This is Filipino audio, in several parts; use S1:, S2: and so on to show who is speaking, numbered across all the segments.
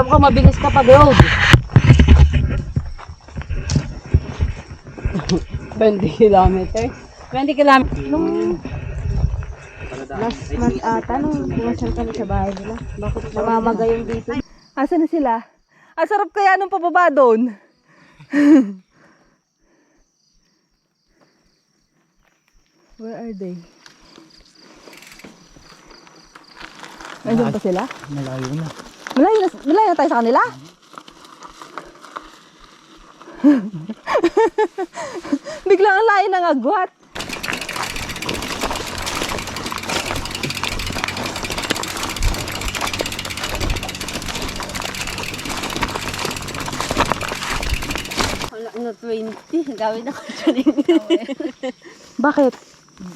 S1: Alam ko mabilis ka pag road. 20 kilometers. 20 kilometers.
S2: Nung last month ata, nung pumasal kami sa bahay nila. Bakit namamagayong dito?
S3: Asa na sila? Ang sarap kaya nung pababa doon. Where are they? Nandiyan pa sila?
S4: Malayo na.
S3: Malayo na tayo sa kanila? Biglang ang layo ng agwat.
S1: Wala na 20. Gawin ako dyan.
S3: Bakit?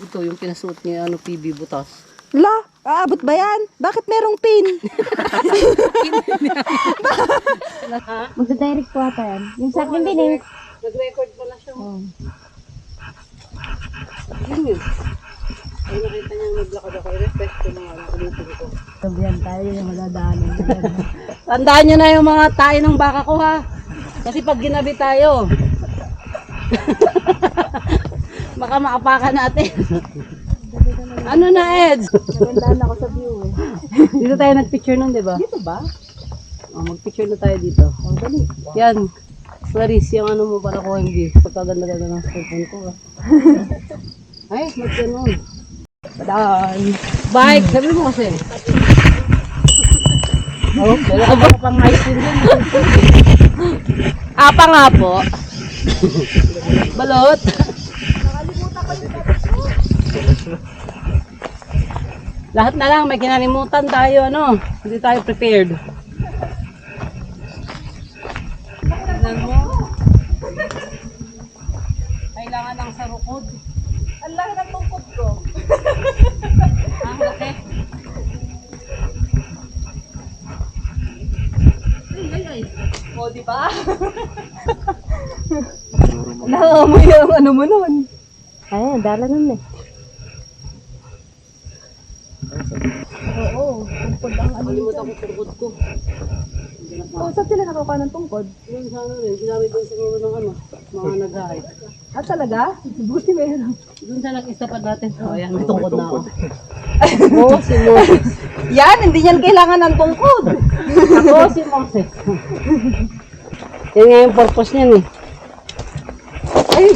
S1: Ito yung pinasuot niya, PB butas.
S3: La, aabot ba yan? Bakit merong pin?
S2: Magda-direct po ata yan. Yung sa akin din eh.
S1: Nag-record pala siya. Yun yun. Ay nakita niya naglakad ako. I-refresh ko mga ulitin ko.
S2: Sabihan tayo yung madadaanan.
S1: Tandaan nyo na yung mga tayo ng baka ko ha. Kasi pag ginabi tayo, baka makapaka natin. Ano na, Eds?
S2: Nagandaan ako sa view eh.
S1: Dito tayo nagpicture nun, di ba?
S2: Dito ba?
S1: Oh, magpicture na tayo dito.
S2: Oh, dali.
S1: Yan. Clarice, yung ano mo para ko hindi. Pagkaganda-ganda ng cellphone ko. Ay, magkanon. Badaan. Bike, sabi mo kasi. Oh, wala ka pang ice din. Apa nga po. Balot. Lahat na lang, may kinalimutan tayo, ano. Hindi tayo prepared. Tignan mo. Kailangan ng sarukod.
S3: Ang laki ng tungkod ko.
S1: Ang laki. Ay.
S3: O, di ba? Nakakamoy ang ano mo nun.
S2: Ay, dala nun eh.
S3: Oo, tungkod ang ano.
S1: Kalimutan ko sarukod ko.
S3: Oh, saan sila nakakuha ng tungkod?
S1: Yun sa ano rin, ginamit din siguro ng ano, mga nag-hike.
S3: Ah, talaga? Buti meron.
S1: Doon sa nag-istapad natin. Oh, ayan, may tungkod na ako. Oo, si Moses.
S3: Yan, hindi yan kailangan ng tungkod.
S1: Ako si Moses. Yan nga yung purpose niyan eh. Ay!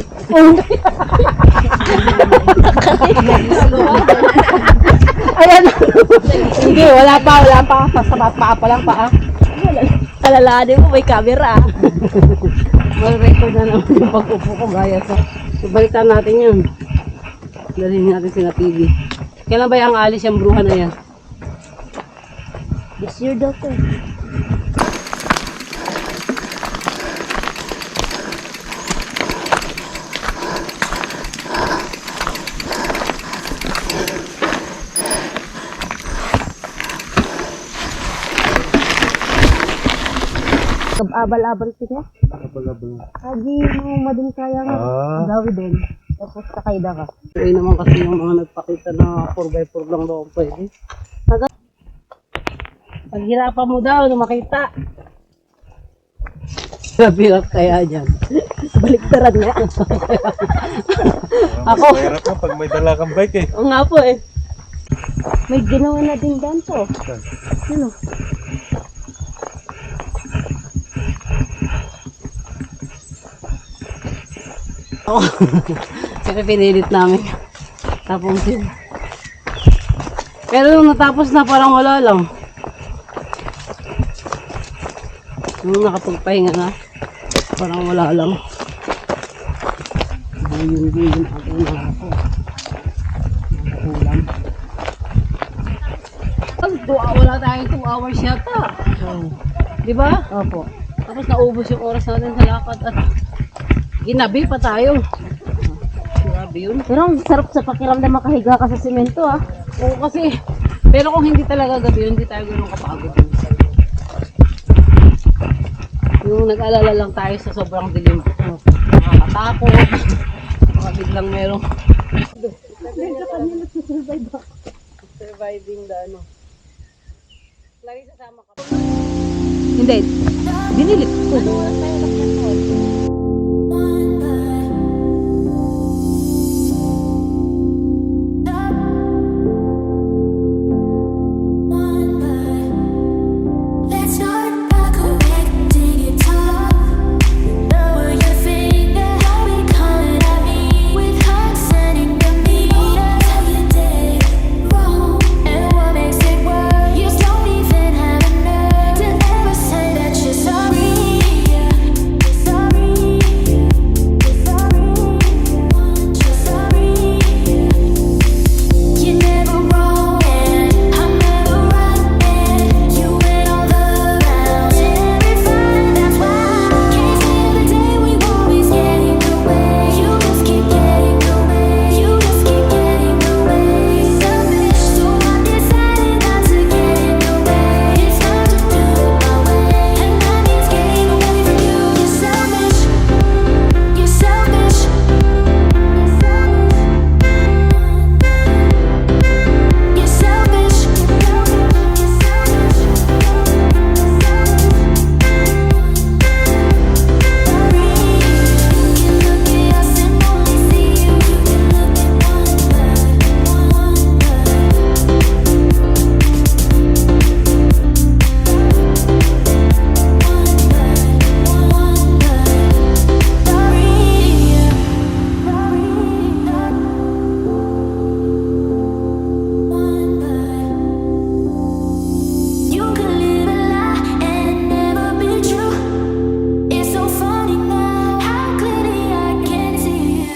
S1: Ayan. Sige, wala pa. Sa paa pa lang paa.
S3: Alalahanin mo, may camera.
S1: Mag-record na naman yung pag-upo ko gaya sa... Balitan natin yun. Dalhin natin sila PB. Kailan ba yung alis yung bruha na yan?
S2: This year daw to. Abal-abal sila.
S4: Abal-abal.
S2: Agi mo mading kaya nga. Gawi din. Tapos kakayda ka.
S1: Ay naman kasi yung mga nagpakita na 4x4 lang daw ang pwede. Paghirapan mo daw na makita. Hirap kaya dyan.
S2: Baliktaran nga.
S1: Ako.
S4: Mahirap ka pag may dala kang bike eh.
S1: Oo nga po eh.
S2: May ginawa na ding ganto. Ano?
S1: Oo. Siyempre pinilit namin. Tapusin. Pero nung natapos na parang wala lang. Nung nakapagpahinga na, parang wala lang. Yun ako na ako. Nakulang. Wala tayong 2 hours yata. Di ba?
S2: Opo.
S1: Tapos naubos yung oras natin sa lakad at ginabi pa tayo. Grabe yun.
S2: Pero ang sarap sa pakiramdam makahiga ka sa semento ah.
S1: Oo kasi, pero kung hindi talaga gabi yun, hindi tayo ganun kapagod. Yung nag-alala lang tayo sa sobrang dilim. Nakakatakot. Baka biglang merong surviving the ano. Larissa, sama ka.
S3: Hindi. Dinilit ko.
S5: Let's start by connecting it top. Lower your finger, don't be calling at me with hearts sending the meter. Tell you did wrong, and what makes it worse? You don't even have a nerve to ever say that you're sorry. You're sorry. You're sorry. You're never wrong, and I'm never right, and you went all the rounds. Terrified, that's why can't stand the day we always getting away. You just keep getting away. You just keep getting away. Selfish, so I decided not to get in your way. It's time to do it my way, and that means getting away from you. You're selfish. You're selfish. You're selfish. You can live a lie and never be true. It's so funny now how clearly I can see you.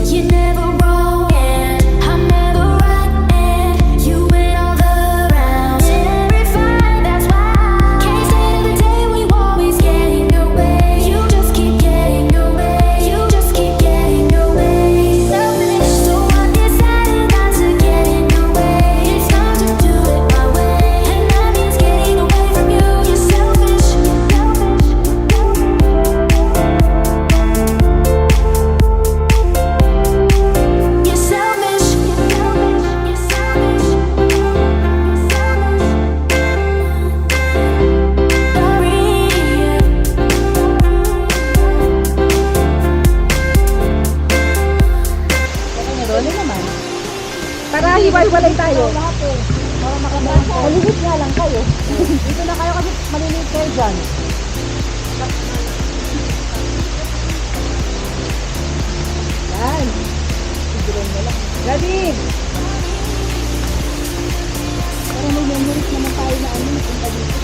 S5: You're never wrong and I'm never right, and you went all the rounds. Terrified, that's why can't stand the day we always getting away. You just keep getting away. You just keep getting away. Selfish, so I decided not to get in your way. It's time to do it my way, and that means getting away from you. You're selfish. You're selfish. You're selfish.
S3: Dole naman. Tara, hiwa-hiwalay tayo.
S2: Malihit nga lang kayo.
S1: Dito na kayo kasi maliliit kayo dyan.
S2: Yan. Siguro mo lang.
S3: Gabi!
S2: Para may memories naman tayo na ano. Punta dito.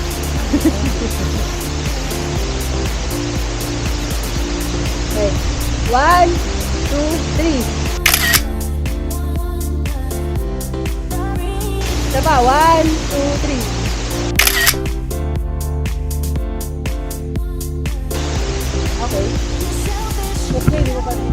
S3: Okay. 1, 2, 3. Isa pa. 1, 2, 3. Okay. Okay, di mo pa rin.